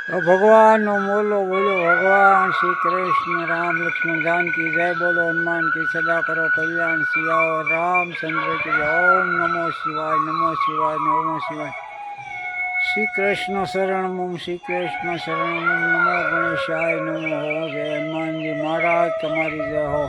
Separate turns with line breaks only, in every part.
तो भगवान नो बोलो बोलो भगवान श्री कृष्ण राम लक्ष्मण जानकी जय बोलो हनुमान की सदा करो कल्याण सियाओ रामचंद्र की जय। ओम नमो शिवाय नमो शिवाय नमो शिवाय। श्री कृष्ण शरण मम श्री कृष्ण शरण मम। नमो गणेशाय नमो हो। जय हनुमान जी महाराज तुम्हारी जय हो।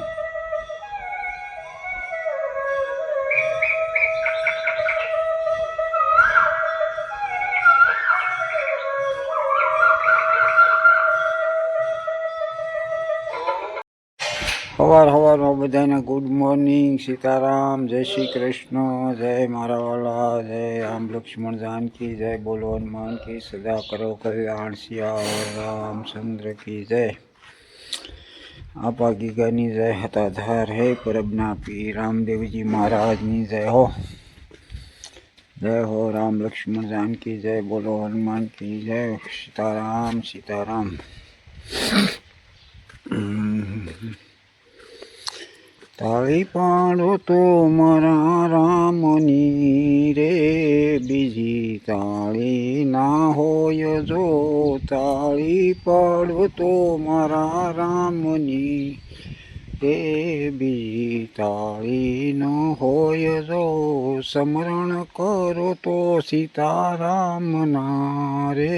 हवार हवार में बधाने गुड मॉर्निंग सीताराम जय श्री कृष्ण जय मारा वाला जय राम लक्ष्मण जानकी जय बोलो हनुमान की सदा करो कल्याण सियाओ रामचंद्र की जय। आपा गीगानी जय हताधार है परबना पी रामदेव जी महाराज नी जय हो। जय हो राम लक्ष्मण जानकी जय बोलो हनुमान की जय। सीताराम सीताराम। ताળી પાડો તો મારા રામની રે બીજી તાળી ના હોય જો તાળી પાડો તો મારા રામની રે બીજી તાળી ન હોય જો સ્મરણ કરો તો સીતારામના રે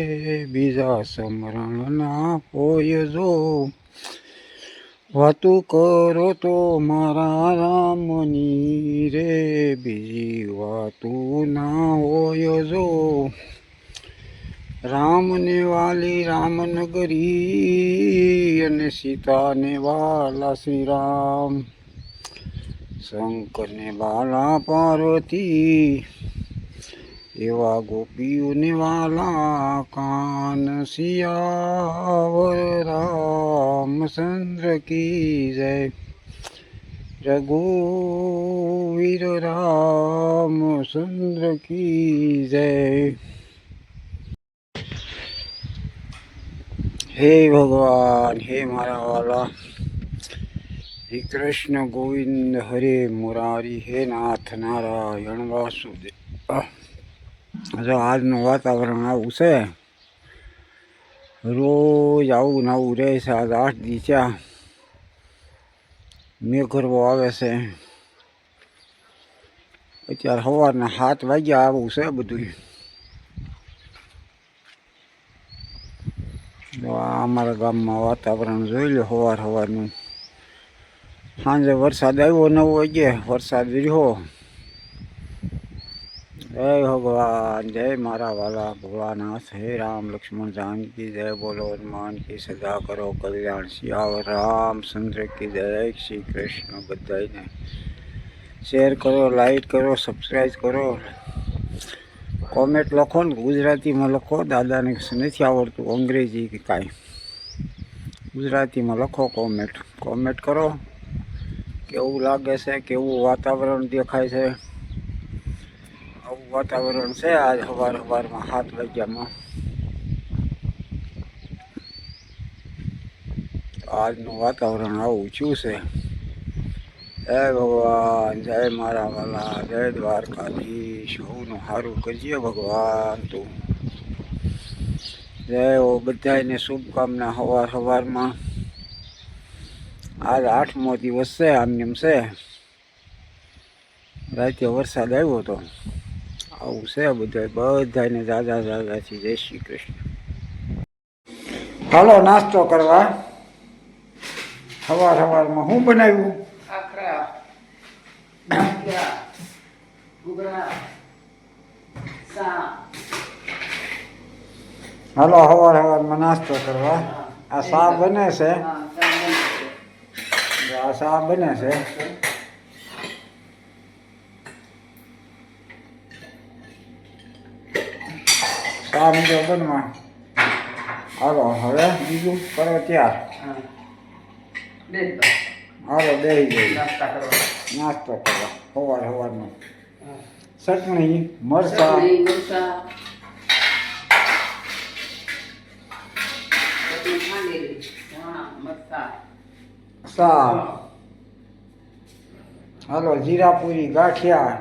બીજા સ્મરણ ના હોય જો વાતું કરો તો મારા રામની રે બીજી વાતું ના હોય જો રામને વાલી રામનગરી અને સીતાને વાલા શ્રીરામ શંકરને બાલા પાર્વતી એવા ગોપીઓને વાલા કાન સિયાવર रामचंद्र की जय। रघुवीर रामचंद्र की जय। हे भगवान हे मारा वाला हे कृष्ण गोविंद हरे मुरारी हे नाथ नारायण वासुदेव। जो आज नो वातावरण आવું છે રોજ આવું ને આવું રહે છે। આજ 8 દી થયા મેઘરવો આવે છે। અત્યારે સવારના 7 વાગ્યા આવું છે બધું। અમારા ગામમાં વાતાવરણ જોઈ લો સવાર સવારનું। સાંજે વરસાદ આવ્યો 9 વાગે વરસાદ રહ્યો। जय भगवान जय मारा वाला भगवानाथ हे राम लक्ष्मण जानकी जय बोलो हनुमान की सदा करो कल्याण सियावर रामचंद्र की जय। श्री कृष्ण बधाई ने शेर करो लाइक करो सब्सक्राइब करो कॉमेंट लखो ने गुजराती में लखो। दादा ने नहीं आवड़तु अंग्रेजी के काई गुजराती में लखो कॉमेंट कॉमेंट करो केवुं लागे छे केवुं वातावरण देखाय छे। वातावरण से आज सवार सवार में 7 वाग्या में आज नु वातावरण आવું छू से। जय भगवान जय मारा वाला जय द्वारकाधीश सौनु हारू करजे भगवान तू। जय हो बधाने शुभकामना सवार सवार में। आज 8मो दिवस से आम्यम से राते वरसाद आव्यो तो આવું છે બધાને દાદા દાદાથી જય શ્રી કૃષ્ણ। હાલો નાસ્તો કરવા। સવાર સવારમાં શું બનાવ્યું? હાલો સવાર સવારમાં નાસ્તો કરવા। આ શા બને છે આ શા બને છે। શા બીજો બનવા હાલો હવે બીજું કરો ત્યાર। હાલો બેસી જઈએ નાસ્તો કરવા સવાર સવારમાં। ચટણી મરચાં શા હાલો જીરા પૂરી ગાંઠિયા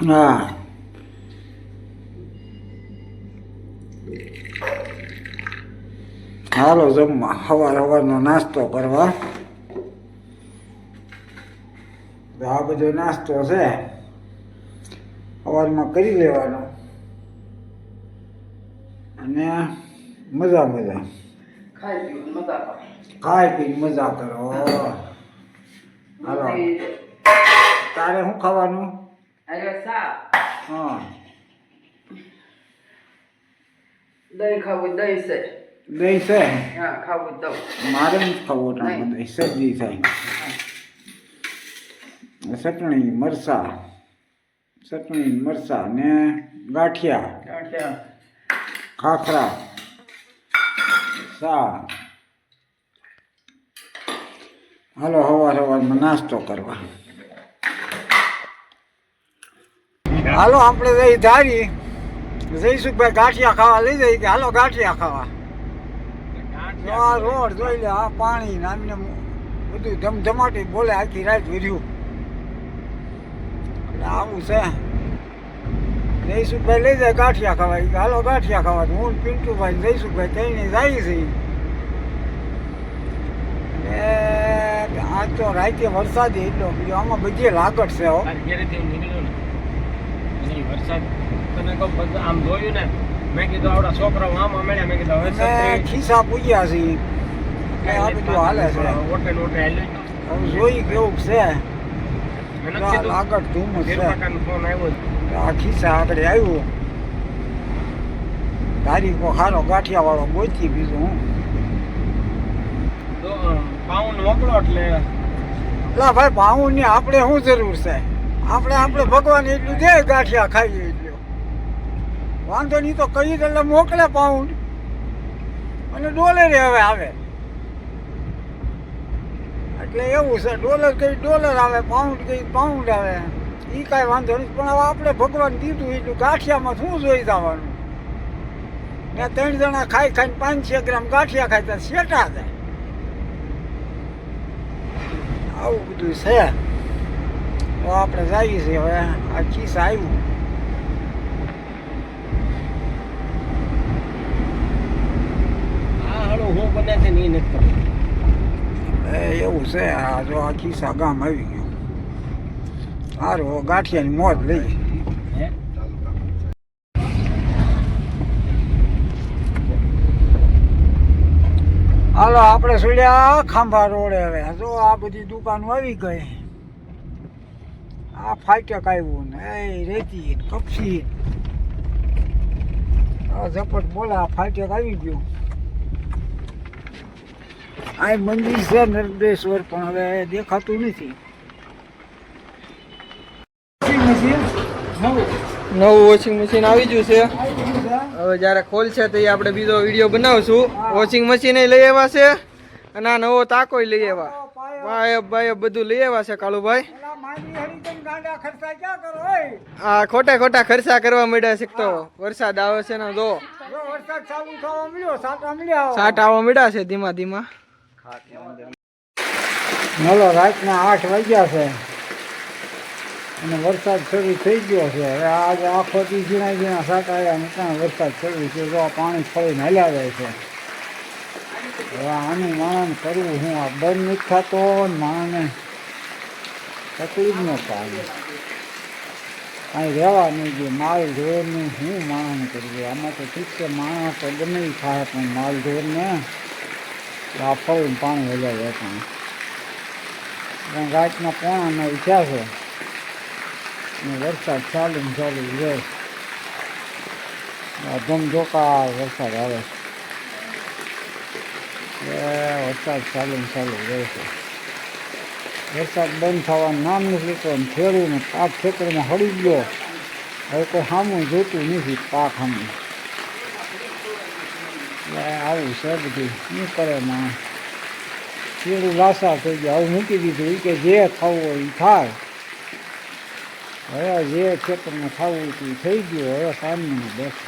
હા હાલો જમવા સવારનો નાસ્તો કરવા. આ બધો નાસ્તો છે સવારમાં કરી લેવાનો અને મજા ખાઈ પીને મજા કરો. હાલો તારે શું ખાવાનું? હા
દહીં ખાવું દહીં છે.
દહીં છે?
હા ખાવું દઉં.
મારે નથી ખાવું દહીં, શરદી થાય. ચટણી મરચા ને ગાંઠિયા ખાખરા સા. હાલો સવારમાં નાસ્તો કરવા. હાલો આપણે જઈ ધારી જઈશું ભાઈ ગાંઠિયા ખાવા લઈ જઈએ કે હાલો ગાંઠિયા ખાવા. આ રોડ જોઈ લે, આ પાણી નામને બધું ધમધમાટી બોલે આખી રાત વર્યું. આવું છે. જઈશુભાઈ લઈ જાય ગાંઠિયા ખાવા, હાલો ગાંઠિયા ખાવા. હું પિન્ટુભાઈ જઈશુભાઈ કહીને જાય છે. આજ તો રાતે વરસાદ એટલો બીજો આમાં બધી લાગત છે.
વરસાદ તને કહું આમ જોયું ને, મેં કીધું આવડા છોકરાઓ આમાં મળ્યા, મેં કીધું
ખિસ્સા પૂજ્યા છે આ બધું હાલે છે.
ઓટે નોટે
જોઈ કેવું છે આગળ ધૂમસ છે.
ફોન આવ્યો
આ ખિસ્સા આગળ આવ્યું. તારીખો ખારો ગાંઠિયા વાળો બોચી બીજું હું
પાઉન્ડ મોકલો એટલે
ભાઈ પાઉન્ડ ની આપણે શું જરૂર છે? આપણે ભગવાન એટલું દે ગાંઠિયા ખાઈએ એટલું વાંધો નહીં. તો કઈ એટલે મોકલે પાઉન્ડ અને ડોલરે હવે આવે એટલે એવું છે. ડોલર કઈ ડોલર આવે, પાઉન્ડ કઈ પાઉન્ડ આવે, એ કાંઈ વાંધો નહીં. પણ હવે આપણે ભગવાન દીધું એટલું ગાંઠિયામાં શું જોઈ જવાનું? ને 3 જણા ખાઈને 500 ગ્રામ ગાંઠિયા ખાય તો શેટા થાય. આવું બધું છે. તો આપણે જઈએ છીએ હવે. આ ખિસ્સા આવ્યું.
હા હાલો હું બને છે ને એ નથી ખબર.
એવું છે. આ જો આ ખિસ્સા ગામ આવી ગયું. સારું ગાંઠિયાની મોજ લઈ. હાલો આપણે સુડ્યા ખાંભા રોડે. હવે જો આ બધી દુકાનો આવી ગઈ. આ ફાટક આવ્યું ને એ રેતી કપસી ઝપટ બોલે. આ ફાટક આવી ગયું. આ મંદિર છે નર્મદેશ્વર, પણ હવે દેખાતું નથી.
નવું વોશિંગ મશીન આવી ગયું છે. હવે જ્યારે ખોલશે તો આપણે બીજો વિડીયો બનાવશું. વોશિંગ મશીન લઈ આવ્યા છે અને આ નવો તાકો લઈ આવ્યા. ભાઈ બધું લઈ આવ્યા છે કાળુભાઈ. આ ખોટા ખર્ચા કરવા માંડ્યા છે. તો વરસાદ આવે છે ને જો સાટ આવવા માંડ્યા છે ધીમા ધીમા.
નલો રાતના 8 વાગ્યા છે અને વરસાદ શરૂ થઈ ગયો છે. હવે આજે આખો દી ઝીણા સાટ આવ્યા ને ત્યાં વરસાદ શરૂ છે. જો આ પાણી ફળીને હલ્યા જાય છે. હવે આનું માણસ કરવું હું? આ બંધ નથી થતો ને માણસને તકલીફ ન પાડે. કાંઈ રહેવા નહીં દે. માલ ઢોરનું શું માણસ કરવું? આમાં તો ઠીક છે, માણસ તો ગમે એ ખાય, પણ માલ ઢોરને આ ફળીને પાણી હલ્યા જાય. પણ રાતના 8:45 થયા છે અને વરસાદ ચાલુ રહે. ધમધોકાર વરસાદ આવે છે. વરસાદ ચાલુ રહે છે. વરસાદ બંધ થવાનું નામ નથી લેતો. ખેડૂને પાક ખેતરમાં હળી ગયો. હવે કોઈ સામું જોતું નથી પાક સામું. આવું છે બધું. શું કરે માણસ? ખેડૂત લાસા થઈ ગયા. આવું મૂકી દીધું કે જે ખાવું હોય એ થાય. હવે જે ખેતરમાં ખાવું હતું એ થઈ ગયું. હવે સામનું બેસે.